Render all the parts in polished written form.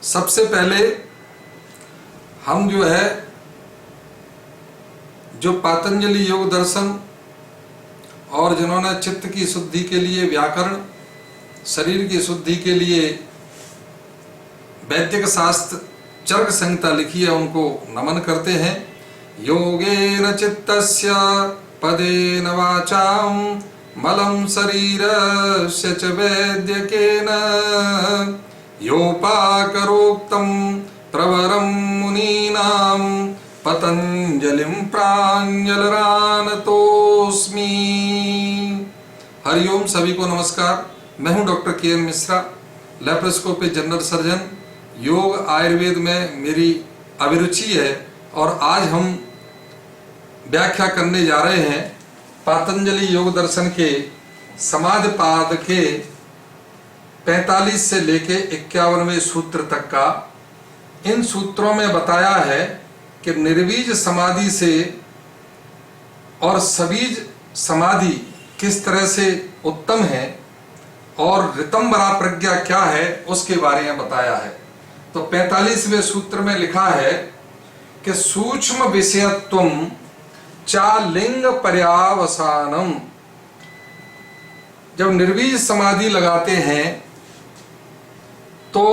सबसे पहले हम जो पातंजलि योग दर्शन और जिन्होंने चित्त की शुद्धि के लिए व्याकरण, शरीर की शुद्धि के लिए वैदिक शास्त्र चरक संहिता लिखी है, उनको नमन करते हैं। योगेन चित्तस्य पदेन वाचां मलं शरीरस्य च वैद्यकेन योपाकरोक्तं प्रवरं मुनीनां पतंजलिं प्राञ्जलरानतोऽस्मि। हरिओम, सभी को नमस्कार। मैं हूं doctor K N Mishra, laparoscopy general surgeon. Yoga Ayurveda में मेरी अभिरुचि है और आज हम व्याख्या करने जा रहे हैं पातंजलि योग दर्शन के समाधि पाद के 45 से लेके 51वें सूत्र तक का। इन सूत्रों में बताया है कि निर्बीज समाधि से और सबीज समाधि किस तरह से उत्तम है और ऋतंबरा प्रज्ञा क्या है उसके बारे में बताया है। तो 45वें सूत्र में लिखा है कि सूक्ष्म विषयत्वम चा लिंग पर्यावसानम। जब निर्बीज समाधि लगाते हैं तो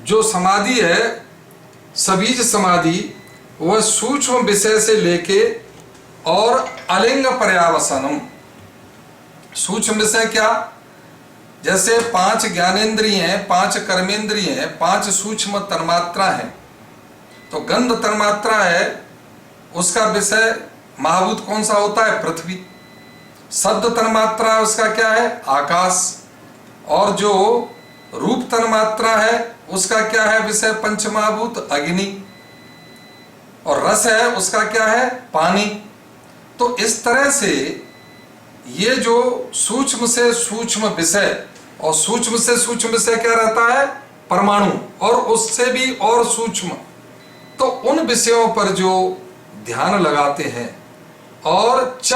जो समाधि है सबीज समाधि, वह सूक्ष्म विषय से लेके और अलिंग पर्यावसानम। सूक्ष्म विषय क्या? जैसे 5 ज्ञानेंद्रिय हैं, 5 कर्मेंद्रिय हैं, 5 सूक्ष्म तन्मात्रा हैं। तो गंध तन्मात्रा है, उसका विषय महाभूत कौन सा होता है? पृथ्वी। शब्द तन्मात्रा है, उसका क्या है? आकाश। और जो रूप तन्मात्रा है उसका क्या है विषय? पंचमहाभूत, अग्नि। और रस है उसका क्या है? पानी। तो इस तरह से ये जो सूक्ष्म से सूक्ष्म विषय, और सूक्ष्म से सूक्ष्म विषय क्या रहता है? परमाणु, और उससे भी और सूक्ष्म। तो उन विषयों पर जो ध्यान लगाते हैं, और च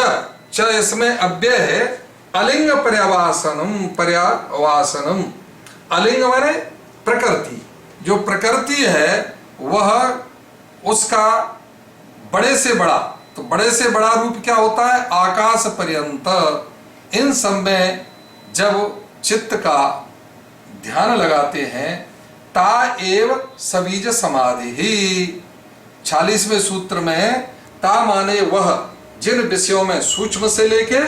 इसमें अव्यय है, अलिंग पर्यावासनम। अलिंग माने प्रकृति। जो प्रकृति है वह उसका बड़े से बड़ा, तो बड़े से बड़ा रूप क्या होता है? आकाश पर्यंत। इन सब में जब चित्त का ध्यान लगाते हैं ता एव सबीज समाधि ही। 46वें सूत्र में ता माने वह, जिन विषयों में सूक्ष्म से लेके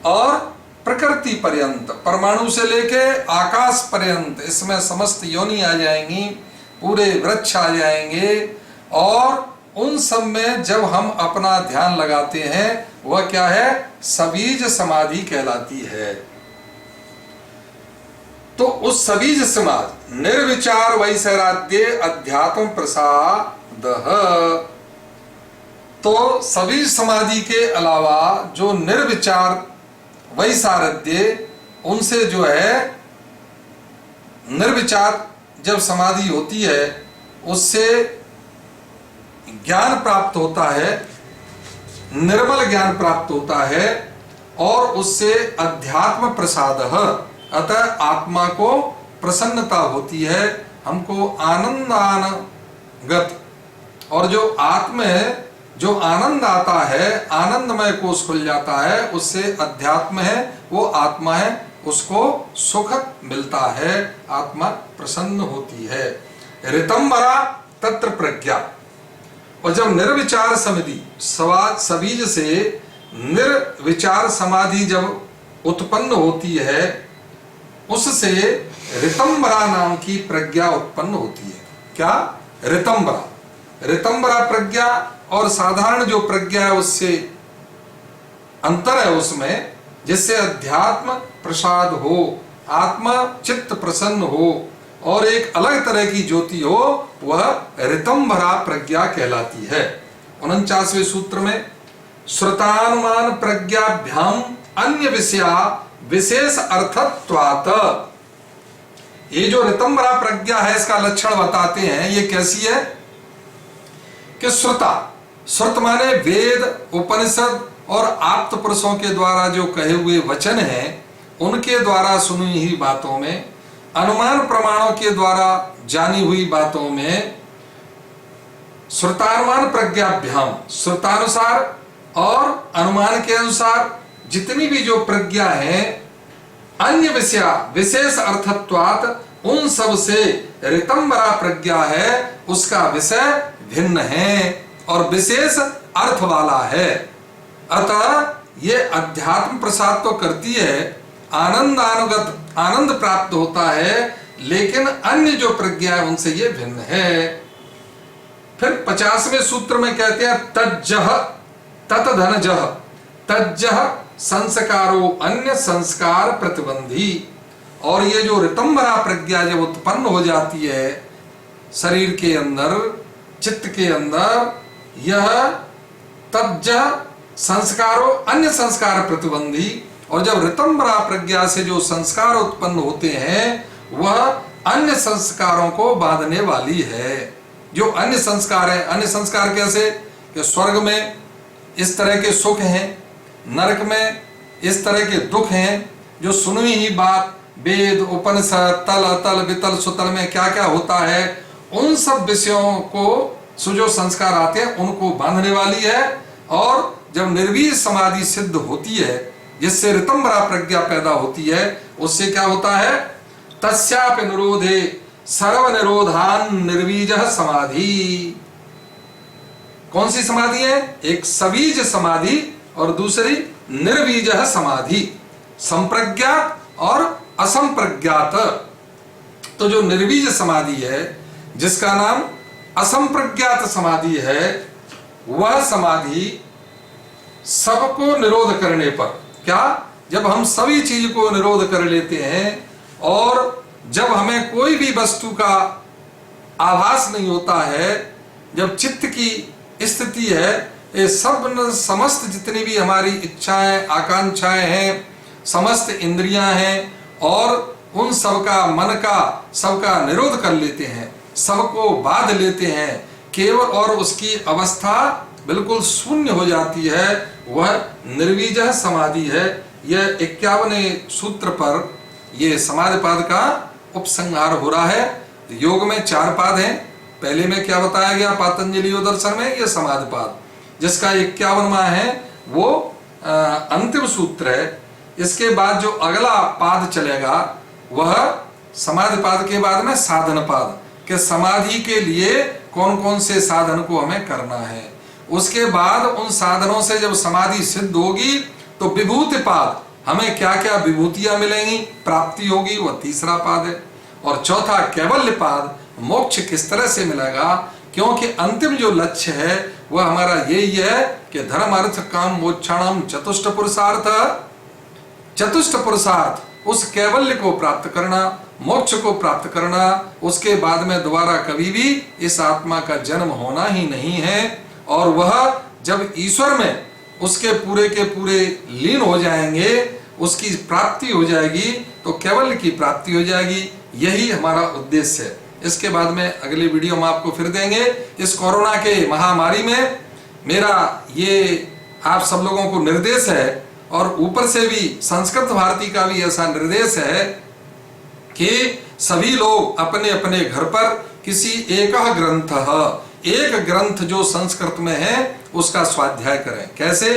और प्रकृति पर्यंत, परमाणु से लेके आकाश पर्यंत, इसमें समस्त योनि आ जाएंगी, पूरे वृक्ष आ जाएंगे, और उन सब में जब हम अपना ध्यान लगाते हैं वह क्या है? सबीज समाधि कहलाती है। तो उस सबीज समाधि निर्विचार वैसराद्य अध्यात्म प्रसाद। तो सबीज समाधि के अलावा जो निर्विचार वैसारध्य, उनसे जो है निर्विचार जब समाधि होती है उससे ज्ञान प्राप्त होता है, निर्मल ज्ञान प्राप्त होता है, और उससे अध्यात्म प्रसाद, अतः आत्मा को प्रसन्नता होती है, हमको आनंदानगत। और जो आत्मा है, जो आनंद आता है, आनंदमय कोष खुल जाता है, उससे अध्यात्म है, वो आत्मा है, उसको सुख मिलता है, आत्मा प्रसन्न होती है। ऋतंबरा तत्र प्रज्ञा। और जब निर्विचार समाधि, सबीज से निर्विचार समाधि जब उत्पन्न होती है, उससे ऋतंबरा नाम की प्रज्ञा उत्पन्न होती है। क्या? ऋतंबरा। ऋतंबरा प्रज्ञा और साधारण जो प्रज्ञा है उससे अंतर है उसमें, जिससे अध्यात्म प्रसाद हो, आत्मा चित्त प्रसन्न हो और एक अलग तरह की ज्योति हो, वह ऋतंबरा प्रज्ञा कहलाती है। 49वें सूत्र में श्रुतानुमान प्रज्ञाभ्याम अन्य विषया विशेष अर्थत्वात्। ये जो ऋतंबरा प्रज्ञा है इसका लक्षण बताते हैं। ये कैसी है कि श्रुता, श्रुत माने वेद, उपनिषद और आप्त पुरुषों के द्वारा जो कहे हुए वचन हैं, उनके द्वारा सुनी हुई बातों में अनुमान प्रमाणों के द्वारा जानी हुई बातों में श्रुतानुमान प्रज्ञाभ्याम, श्रुतानुसार और अनुमान के अनुसार जितनी भी जो प्रज्ञा है, अन्य विषय विशेष अर्थत्वात्, उन सब से ऋतंबरा प्रज्ञा है उसका विषय भिन्न है और विशेष अर्थ वाला है। अतः ये अध्यात्म प्रसाद तो करती है, आनंदानुगत आनंद प्राप्त होता है, लेकिन अन्य जो प्रज्ञा है उनसे ये भिन्न है। फिर 50वें सूत्र में कहते हैं तज्जह ततधनजह, तज्जह संस्कारो अन्य संस्कार प्रतिबंधी। और ये जो ऋतंबरा प्रज्ञा जब उत्पन्न हो जाती है शरीर के अंदर, चित्त के अंदर, यह तज्जह संस्कारो अन्य संस्कार प्रतिबंधी, और जब ऋतंबरा प्रज्ञा से जो संस्कार उत्पन्न होते हैं वह अन्य संस्कारों को बांधने वाली है। जो अन्य संस्कार है, अन्य संस्कार कैसे कि स्वर्ग में इस तरह के सुख हैं, नरक में इस तरह के दुख हैं, जो सुनी ही बात वेद उपनिषद तल अतल वितल सुतल में क्या क्या होता है, उन सब विषयों को जो संस्कार आते हैं उनको बांधने वाली है। और जब निर्वीज समाधि सिद्ध होती है जिससे ऋतंबरा प्रज्ञा पैदा होती है, उससे क्या होता है, तस्यापि निरोधे सर्व निरोधान निर्वीजः समाधि। कौन सी समाधि है, एक सवीज समाधि और दूसरी निर्वीजः समाधि, संप्रज्ञात और असंप्रज्ञात। तो जो निर्वीज समाधि है जिसका नाम असंप्रज्ञात समाधि है, वह समाधि सबको निरोध करने पर, क्या, जब हम सभी चीज को निरोध कर लेते हैं और जब हमें कोई भी वस्तु का आभास नहीं होता है, जब चित्त की स्थिति है, ये सब समस्त जितनी भी हमारी इच्छाएं आकांक्षाएं हैं, समस्त इंद्रियां हैं, और उन सबका मन का सबका निरोध कर लेते हैं, सबको बांध लेते हैं केवल, और उसकी अवस्था बिल्कुल शून्य हो जाती है, वह निर्वीजः समाधि है। यह 51वें सूत्र पर यह समाधिपाद का उपसंहार हो रहा है। योग में 4 पाद हैं, पहले में क्या बताया गया पातंजलि योग दर्शन में, यह समाधिपाद, जिसका 51वां है वो अंतिम सूत्र है। इसके बाद जो अगला पाद चलेगा वह समाधिपाद के बाद में साधन पाद, कि समाधि के लिए कौन कौन से साधन को हमें करना है। उसके बाद उन साधनों से जब समाधि सिद्ध होगी तो विभूति पाद, हमें क्या क्या विभूतियां मिलेंगी, प्राप्ति होगी, वह तीसरा पाद है। और चौथा कैवल्य पाद, मोक्ष किस तरह से मिलेगा, क्योंकि अंतिम जो लक्ष्य है वह हमारा यही है कि धर्म अर्थ काम मोक्षाणाम चतुष्ट पुरुषार्थ, चतुष्ट पुरुषार्थ, उस कैवल्य को प्राप्त करना, मोक्ष को प्राप्त करना, उसके बाद में दोबारा कभी भी इस आत्मा का जन्म होना ही नहीं है। और वह जब ईश्वर में उसके पूरे के पूरे लीन हो जाएंगे, उसकी प्राप्ति हो जाएगी, तो केवल की प्राप्ति हो जाएगी। यही हमारा उद्देश्य है। इसके बाद में अगली वीडियो में आपको फिर देंगे। इस कोरोना के महामारी में मेरा ये आप सब लोगों को निर्देश है, और ऊपर से भी संस्कृत भारती का भी ऐसा निर्देश है कि सभी लोग अपने अपने घर पर किसी एक ग्रंथ जो संस्कृत में है उसका स्वाध्याय करें। कैसे,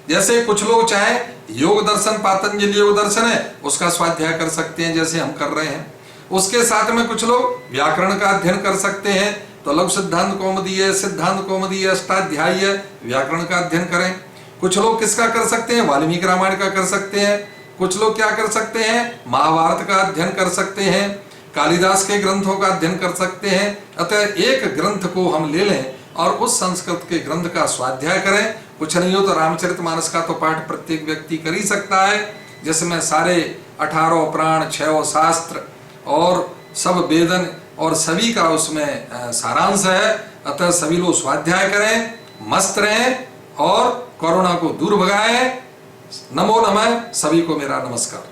जैसे कुछ लोग चाहे योग दर्शन पातंजलि योग दर्शन है उसका स्वाध्याय कर सकते हैं, जैसे हम कर रहे हैं। उसके साथ में कुछ लोग व्याकरण का अध्ययन कर सकते हैं, तो लघु सिद्धांत कौमुदी है, सिद्धांत कौमुदी है, अष्टाध्यायी है, व्याकरण का अध्ययन करें। कुछ लोग किसका कर सकते हैं, वाल्मीकि रामायण का कर सकते हैं। कुछ लोग क्या कर सकते हैं, महाभारत का अध्ययन कर सकते हैं, कालिदास के ग्रंथों का अध्ययन कर सकते हैं। अतः एक ग्रंथ को हम ले लें और उस संस्कृत के ग्रंथ का स्वाध्याय करें। कुछ नहीं हो तो रामचरितमानस का तो पाठ प्रत्येक व्यक्ति कर ही सकता है, जिसमें सारे 18 प्राण 6 शास्त्र और सब वेदन और सभी का उसमें सारांश है। अतः सभी लोग स्वाध्याय करें, मस्त रहें और कोरोना को दूर भगाएं। नमो नमः। सभी को मेरा नमस्कार।